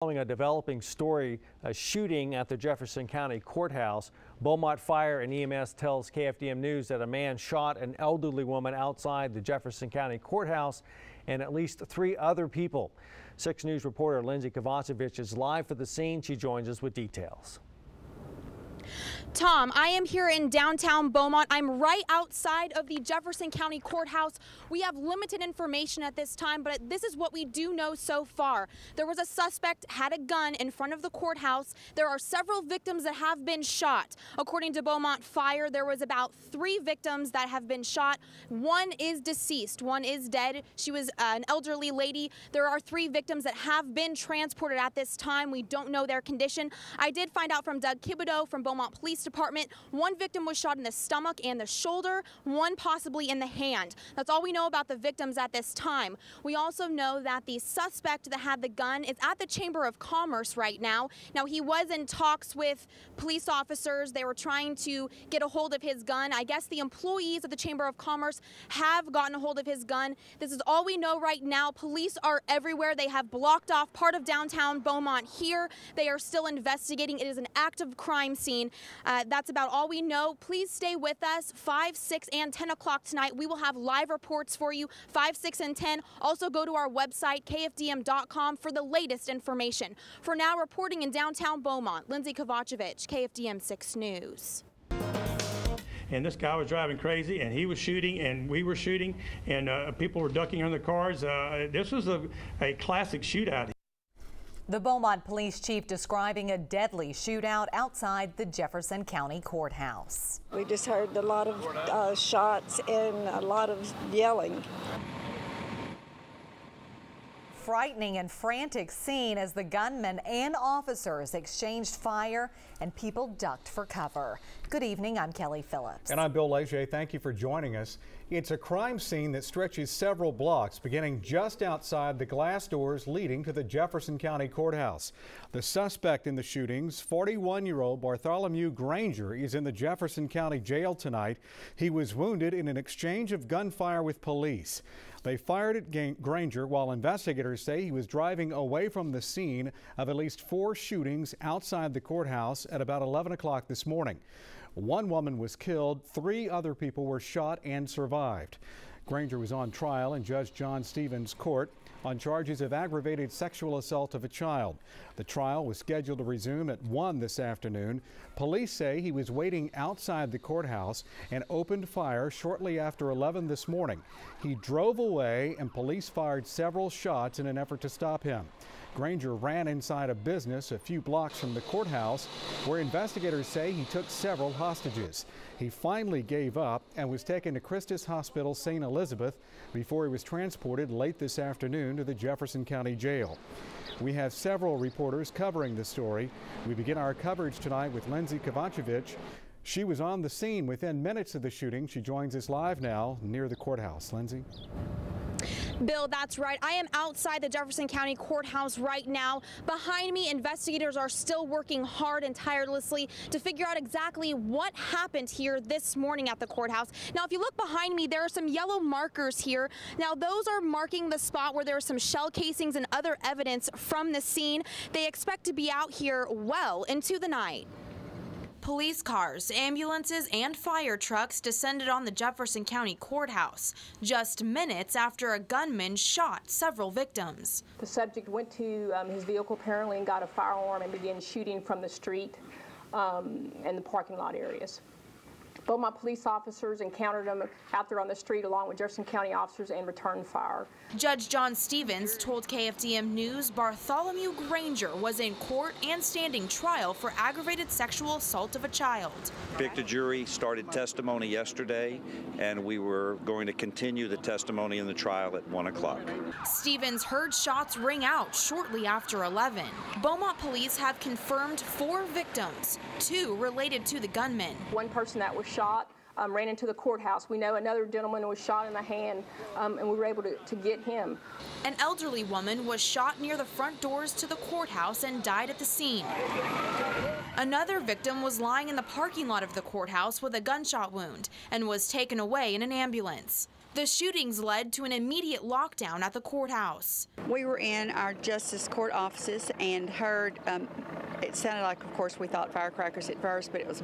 Following a developing story, a shooting at the Jefferson County Courthouse. Beaumont Fire and EMS tells KFDM News that a man shot an elderly woman outside the Jefferson County Courthouse and at least 3 other people. 6 News reporter Lindsey Kovacevich is live for the scene. She joins us with details. Tom, I am here in downtown Beaumont. I'm right outside of the Jefferson County Courthouse. We have limited information at this time, but this is what we do know so far. There was a suspect had a gun in front of the courthouse. There are several victims that have been shot. According to Beaumont Fire, there was about 3 victims that have been shot. 1 is deceased, 1 is dead. She was an elderly lady. There are 3 victims that have been transported at this time. We don't know their condition. I did find out from Doug Kibido from Beaumont Police Department, 1 victim was shot in the stomach and the shoulder, 1 possibly in the hand. That's all we know about the victims at this time. We also know that the suspect that had the gun is at the Chamber of Commerce right now. Now, he was in talks with police officers. They were trying to get a hold of his gun. I guess the employees of the Chamber of Commerce have gotten a hold of his gun. This is all we know right now. Police are everywhere. They have blocked off part of downtown Beaumont here. They are still investigating. It is an active crime scene. That's about all we know. Please stay with us 5, 6, and 10 o'clock tonight. We will have live reports for you 5, 6, and 10. Also go to our website, kfdm.com, for the latest information. For now, reporting in downtown Beaumont, Lindsey Kovacevich, KFDM 6 News. And this guy was driving crazy, and he was shooting, and we were shooting, and people were ducking under the cars. This was a classic shootout. The Beaumont Police Chief describing a deadly shootout outside the Jefferson County Courthouse. We just heard a lot of shots and a lot of yelling. Frightening and frantic scene as the gunman and officers exchanged fire and people ducked for cover. Good evening, I'm Kelly Phillips. And I'm Bill Leger. Thank you for joining us. It's a crime scene that stretches several blocks, beginning just outside the glass doors leading to the Jefferson County Courthouse. The suspect in the shootings, 41-year-old Bartholomew Granger, is in the Jefferson County Jail tonight. He was wounded in an exchange of gunfire with police. They fired at Granger while investigators say he was driving away from the scene of at least 4 shootings outside the courthouse at about 11 o'clock this morning. 1 woman was killed, 3 other people were shot and survived. Granger was on trial in Judge John Stevens' court on charges of aggravated sexual assault of a child. The trial was scheduled to resume at 1 this afternoon. Police say he was waiting outside the courthouse and opened fire shortly after 11 this morning. He drove away and police fired several shots in an effort to stop him. Granger ran inside a business a few blocks from the courthouse, where investigators say he took several hostages. He finally gave up and was taken to Christus Hospital St. Elizabeth before he was transported late this afternoon to the Jefferson County Jail. We have several reporters covering the story. We begin our coverage tonight with Lindsey Kovacevich. She was on the scene within minutes of the shooting. She joins us live now near the courthouse. Lindsey. Bill, that's right. I am outside the Jefferson County Courthouse right now. Behind me, investigators are still working hard and tirelessly to figure out exactly what happened here this morning at the courthouse. Now, if you look behind me, there are some yellow markers here. Now, those are marking the spot where there are some shell casings and other evidence from the scene. They expect to be out here well into the night. Police cars, ambulances, and fire trucks descended on the Jefferson County Courthouse just minutes after a gunman shot several victims. The subject went to his vehicle apparently and got a firearm and began shooting from the street and the parking lot areas. Beaumont police officers encountered him out there on the street along with Jefferson County officers and returned fire. Judge John Stevens told KFDM News Bartholomew Granger was in court and standing trial for aggravated sexual assault of a child. Picked a jury, started testimony yesterday, and we were going to continue the testimony in the trial at 1 o'clock. Stevens heard shots ring out shortly after 11. Beaumont police have confirmed 4 victims, 2 related to the gunman. One person that was shot ran into the courthouse. We know another gentleman was shot in the hand, and we were able to get him. An elderly woman was shot near the front doors to the courthouse and died at the scene. Another victim was lying in the parking lot of the courthouse with a gunshot wound and was taken away in an ambulance. The shootings led to an immediate lockdown at the courthouse. We were in our justice court offices and heard, it sounded like, of course, we thought firecrackers at first, but it was